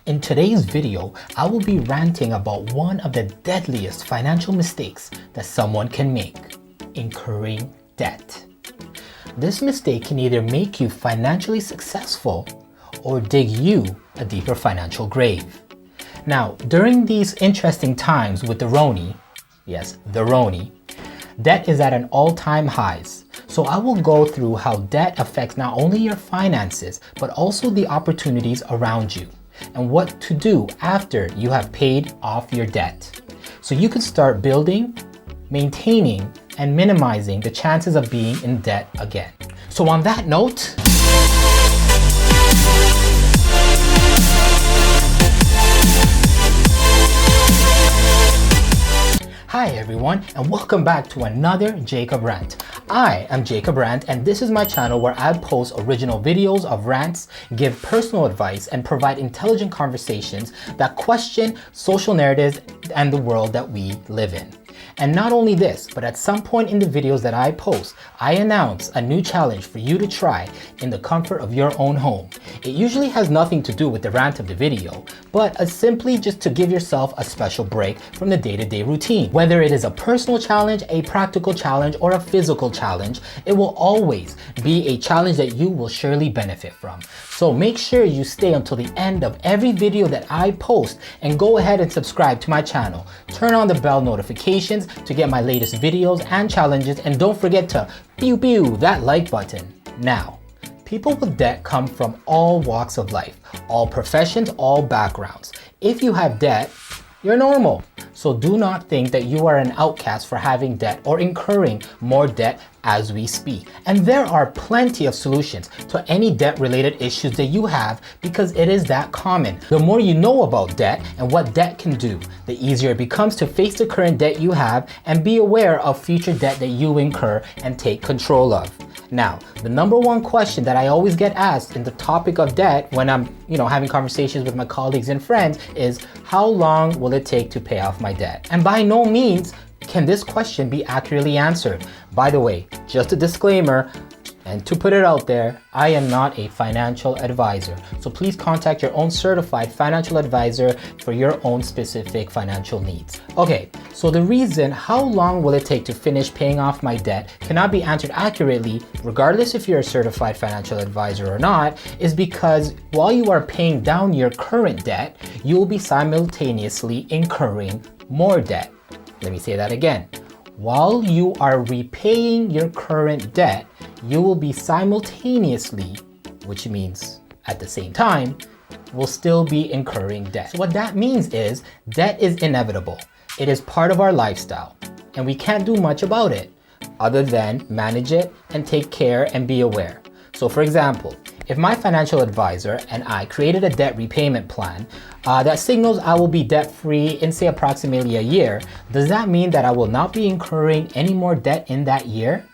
In today's video, I will be ranting about one of the deadliest financial mistakes that someone can make: incurring debt. This mistake can either make you financially successful or dig you a deeper financial grave. Now, during these interesting times with the Roni, yes, the Roni, debt is at an all-time highs. So I will go through how debt affects not only your finances, but also the opportunities around you, and what to do after you have paid off your debt, so you can start building, maintaining, and minimizing the chances of being in debt again. So on that note, hi everyone, and welcome back to another Jacob Rant. I am Jacob Rant, and this is my channel where I post original videos of rants, give personal advice, and provide intelligent conversations that question social narratives and the world that we live in. And not only this, but at some point in the videos that I post, I announce a new challenge for you to try in the comfort of your own home. It usually has nothing to do with the rant of the video, but simply just to give yourself a special break from the day-to-day routine. Whether it is a personal challenge, a practical challenge, or a physical challenge, it will always be a challenge that you will surely benefit from. So make sure you stay until the end of every video that I post, and go ahead and subscribe to my channel. Turn on the bell notifications to get my latest videos and challenges, and don't forget to pew that like button. Now, people with debt come from all walks of life, all professions, all backgrounds. If you have debt, you're normal. So do not think that you are an outcast for having debt or incurring more debt as we speak. And there are plenty of solutions to any debt-related issues that you have, because it is that common. The more you know about debt and what debt can do, the easier it becomes to face the current debt you have and be aware of future debt that you incur and take control of. Now, the number one question that I always get asked in the topic of debt when I'm, having conversations with my colleagues and friends is, how long will it take to pay off my debt? And by no means can this question be accurately answered. By the way, just a disclaimer, and to put it out there, I am not a financial advisor. So please contact your own certified financial advisor for your own specific financial needs. Okay, so the reason how long will it take to finish paying off my debt cannot be answered accurately, regardless if you're a certified financial advisor or not, is because while you are paying down your current debt, you will be simultaneously incurring more debt. Let me say that again. While you are repaying your current debt, you will be simultaneously, which means at the same time, will still be incurring debt. So what that means is debt is inevitable. It is part of our lifestyle, and we can't do much about it other than manage it and take care and be aware. So for example, if my financial advisor and I created a debt repayment plan that signals I will be debt-free in, say, approximately a year, does that mean that I will not be incurring any more debt in that year?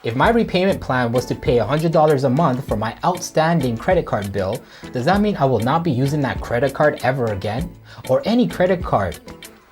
If my repayment plan was to pay $100 a month for my outstanding credit card bill, does that mean I will not be using that credit card ever again? Or any credit card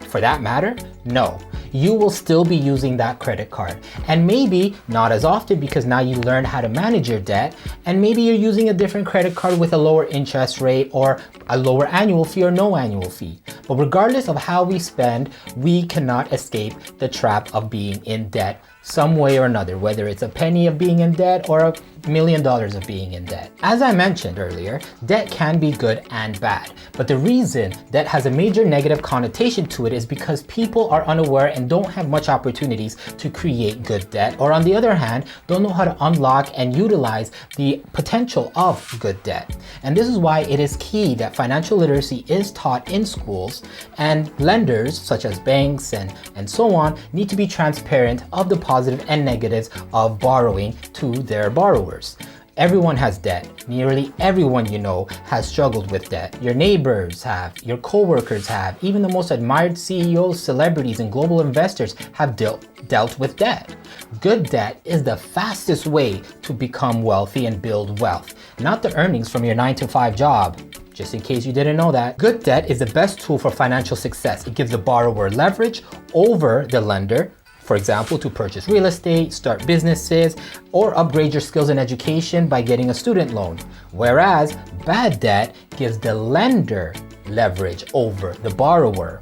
for that matter? No. You will still be using that credit card, and maybe not as often because now you learned how to manage your debt, and maybe you're using a different credit card with a lower interest rate or a lower annual fee or no annual fee. But regardless of how we spend, we cannot escape the trap of being in debt some way or another, whether it's a penny of being in debt or $1 million of being in debt. As I mentioned earlier, debt can be good and bad, but the reason debt has a major negative connotation to it is because people are unaware and don't have much opportunities to create good debt, or on the other hand, don't know how to unlock and utilize the potential of good debt. And this is why it is key that financial literacy is taught in schools, and lenders such as banks and so on need to be transparent of the positive and negatives of borrowing to their borrowers. Everyone has debt. Nearly everyone you know has struggled with debt. Your neighbors have, your coworkers have, even the most admired CEOs, celebrities, and global investors have dealt with debt. Good debt is the fastest way to become wealthy and build wealth, not the earnings from your 9-to-5 job. Just in case you didn't know that. Good debt is the best tool for financial success. It gives the borrower leverage over the lender For example, to purchase real estate, start businesses, or upgrade your skills and education by getting a student loan. Whereas bad debt gives the lender leverage over the borrower,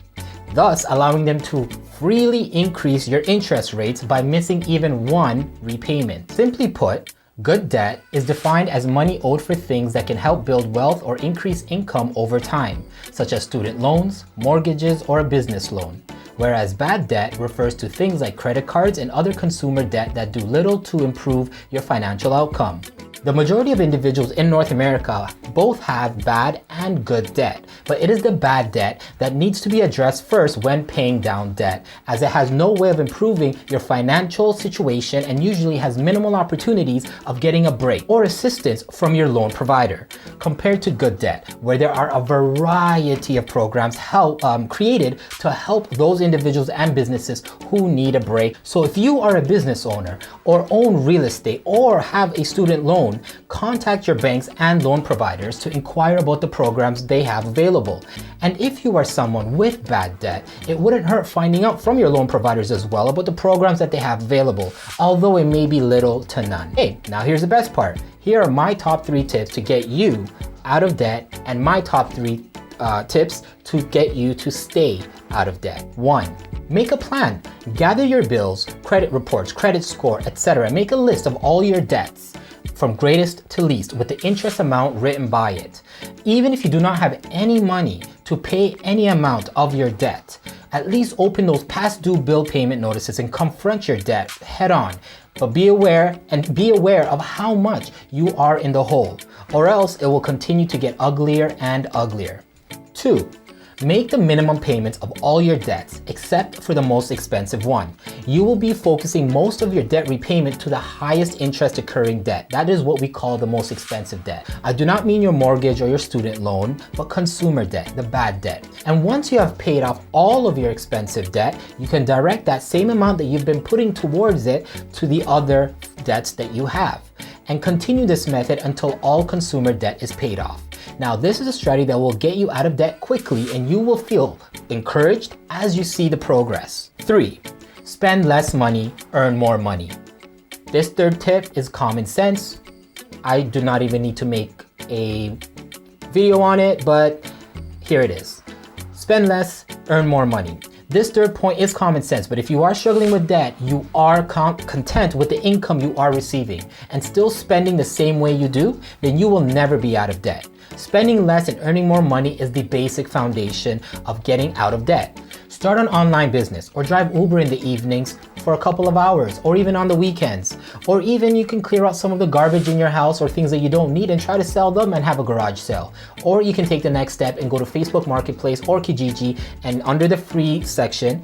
thus allowing them to freely increase your interest rates by missing even one repayment. Simply put, good debt is defined as money owed for things that can help build wealth or increase income over time, such as student loans, mortgages, or a business loan. Whereas bad debt refers to things like credit cards and other consumer debt that do little to improve your financial outcome. The majority of individuals in North America both have bad and good debt, but it is the bad debt that needs to be addressed first when paying down debt, as it has no way of improving your financial situation and usually has minimal opportunities of getting a break or assistance from your loan provider, compared to good debt, where there are a variety of programs created to help those individuals and businesses who need a break. So if you are a business owner or own real estate or have a student loan, contact your banks and loan providers to inquire about the programs they have available. And if you are someone with bad debt, it wouldn't hurt finding out from your loan providers as well about the programs that they have available, although it may be little to none. Hey, now here's the best part. Here are my top 3 tips to get you out of debt and my top 3 tips to get you to stay out of debt. 1. Make a plan. Gather your bills, credit reports, credit score, etc. Make a list of all your debts, from greatest to least, with the interest amount written by it. Even if you do not have any money to pay any amount of your debt, at least open those past due bill payment notices and confront your debt head on. But be aware of how much you are in the hole, or else it will continue to get uglier and uglier. 2. Make the minimum payments of all your debts, except for the most expensive one. You will be focusing most of your debt repayment to the highest interest occurring debt. That is what we call the most expensive debt. I do not mean your mortgage or your student loan, but consumer debt, the bad debt. And once you have paid off all of your expensive debt, you can direct that same amount that you've been putting towards it to the other debts that you have, and continue this method until all consumer debt is paid off. Now, this is a strategy that will get you out of debt quickly, and you will feel encouraged as you see the progress. 3. Spend less money, earn more money. This third tip is common sense. I do not even need to make a video on it, but here it is. Spend less, earn more money. This third point is common sense, but if you are struggling with debt, you are content with the income you are receiving and still spending the same way you do, then you will never be out of debt. Spending less and earning more money is the basic foundation of getting out of debt. Start an online business or drive Uber in the evenings for a couple of hours, or even on the weekends. Or even you can clear out some of the garbage in your house or things that you don't need and try to sell them and have a garage sale. Or you can take the next step and go to Facebook Marketplace or Kijiji, and under the free section,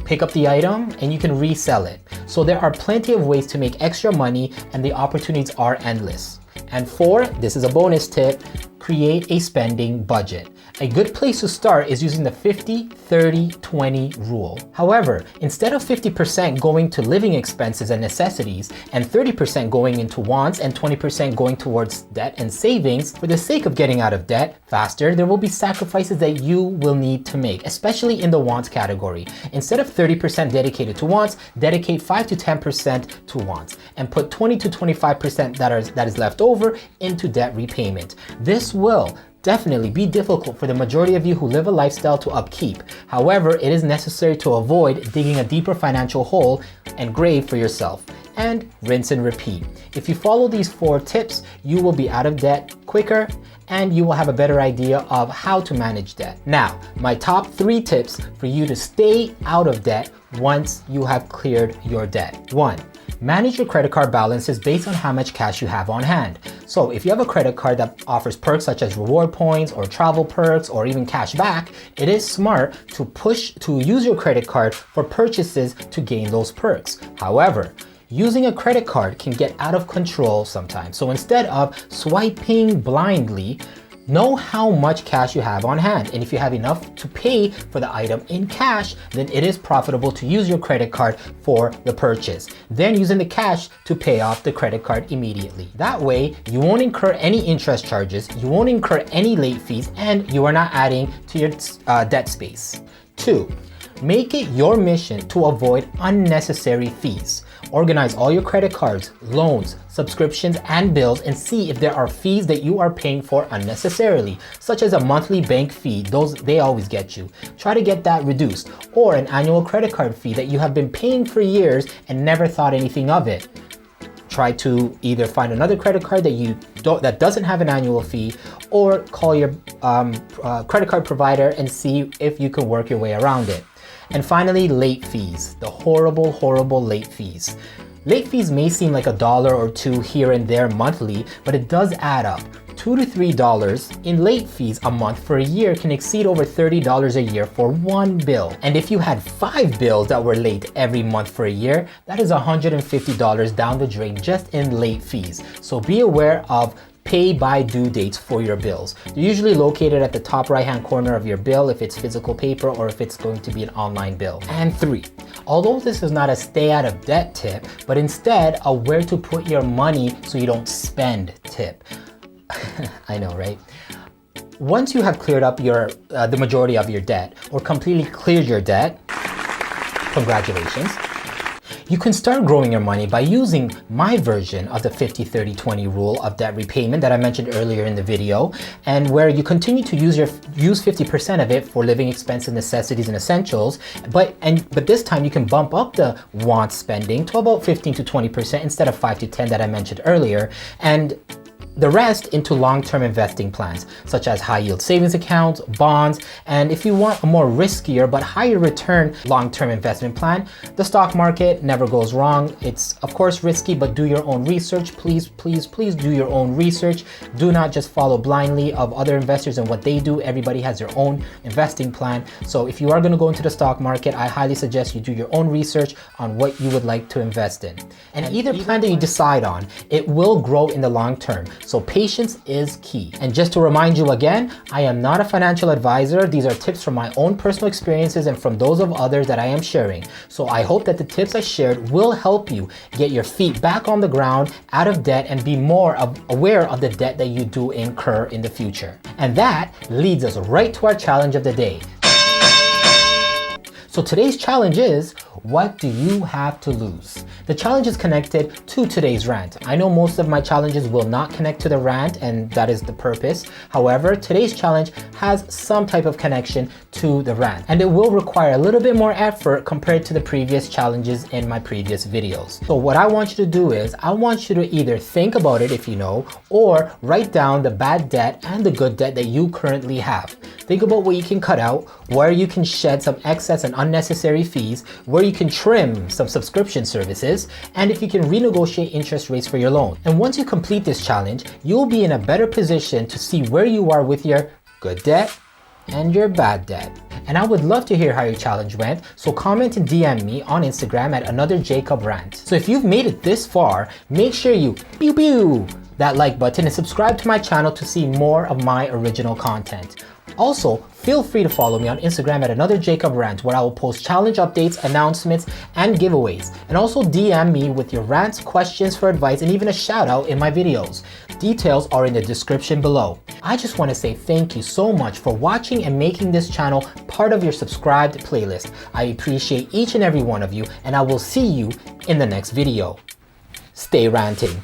pick up the item and you can resell it. So there are plenty of ways to make extra money, and the opportunities are endless. And 4, this is a bonus tip, create a spending budget. A good place to start is using the 50-30-20 rule. However, instead of 50% going to living expenses and necessities, and 30% going into wants, and 20% going towards debt and savings, for the sake of getting out of debt faster, there will be sacrifices that you will need to make, especially in the wants category. Instead of 30% dedicated to wants, dedicate 5 to 10% to wants, and put 20 to 25% that is left over into debt repayment. This will definitely be difficult for the majority of you who live a lifestyle to upkeep. However, it is necessary to avoid digging a deeper financial hole and grave for yourself. And rinse and repeat. If you follow these 4 tips, you will be out of debt quicker, and you will have a better idea of how to manage debt. Now, my top 3 tips for you to stay out of debt once you have cleared your debt. 1. Manage your credit card balances based on how much cash you have on hand. So if you have a credit card that offers perks such as reward points or travel perks or even cash back, it is smart to use your credit card for purchases to gain those perks. However, using a credit card can get out of control sometimes. So instead of swiping blindly, know how much cash you have on hand, and if you have enough to pay for the item in cash, then it is profitable to use your credit card for the purchase, then using the cash to pay off the credit card immediately. That way, you won't incur any interest charges, you won't incur any late fees, and you are not adding to your debt space. 2. Make it your mission to avoid unnecessary fees. Organize all your credit cards, loans, subscriptions, and bills and see if there are fees that you are paying for unnecessarily, such as a monthly bank fee. They always get you. Try to get that reduced, or an annual credit card fee that you have been paying for years and never thought anything of it. Try to either find another credit card that doesn't have an annual fee, or call your credit card provider and see if you can work your way around it. And finally, late fees. The horrible, horrible late fees. Late fees may seem like $1 or $2 here and there monthly, but it does add up. $2 to $3 in late fees a month for a year can exceed over $30 a year for one bill. And if you had 5 bills that were late every month for a year, that is $150 down the drain just in late fees. So be aware of pay by due dates for your bills. They're usually located at the top right-hand corner of your bill if it's physical paper or if it's going to be an online bill. And 3, although this is not a stay out of debt tip, but instead a where to put your money so you don't spend tip. I know, right? Once you have cleared up the majority of your debt or completely cleared your debt, congratulations. You can start growing your money by using my version of the 50-30-20 rule of debt repayment that I mentioned earlier in the video, and where you continue to use 50% of it for living expenses, necessities, and essentials, but this time you can bump up the want spending to about 15 to 20% instead of 5 to 10 that I mentioned earlier, and the rest into long-term investing plans, such as high-yield savings accounts, bonds, and if you want a more riskier but higher return long-term investment plan, the stock market never goes wrong. It's of course risky, but do your own research. Please, please, please do your own research. Do not just follow blindly of other investors and what they do. Everybody has their own investing plan. So if you are going to go into the stock market, I highly suggest you do your own research on what you would like to invest in. And either plan that you decide on, it will grow in the long term. So patience is key. And just to remind you again, I am not a financial advisor. These are tips from my own personal experiences and from those of others that I am sharing. So I hope that the tips I shared will help you get your feet back on the ground, out of debt, and be more aware of the debt that you do incur in the future. And that leads us right to our challenge of the day. So today's challenge is, what do you have to lose? The challenge is connected to today's rant. I know most of my challenges will not connect to the rant, and that is the purpose. However, today's challenge has some type of connection to the rant, and it will require a little bit more effort compared to the previous challenges in my previous videos. So what I want you to do is, I want you to either think about it if you know, or write down the bad debt and the good debt that you currently have. Think about what you can cut out, where you can shed some excess and unnecessary fees, where you can trim some subscription services, and if you can renegotiate interest rates for your loan. And once you complete this challenge, you'll be in a better position to see where you are with your good debt and your bad debt. And I would love to hear how your challenge went, so comment and DM me on Instagram at Another Jacob Rant. So if you've made it this far, make sure you pew that like button and subscribe to my channel to see more of my original content. Also, feel free to follow me on Instagram at Another Jacob Rant, where I will post challenge updates, announcements, and giveaways. And also DM me with your rants, questions for advice, and even a shout out in my videos. Details are in the description below. I just want to say thank you so much for watching and making this channel part of your subscribed playlist. I appreciate each and every one of you, and I will see you in the next video. Stay ranting.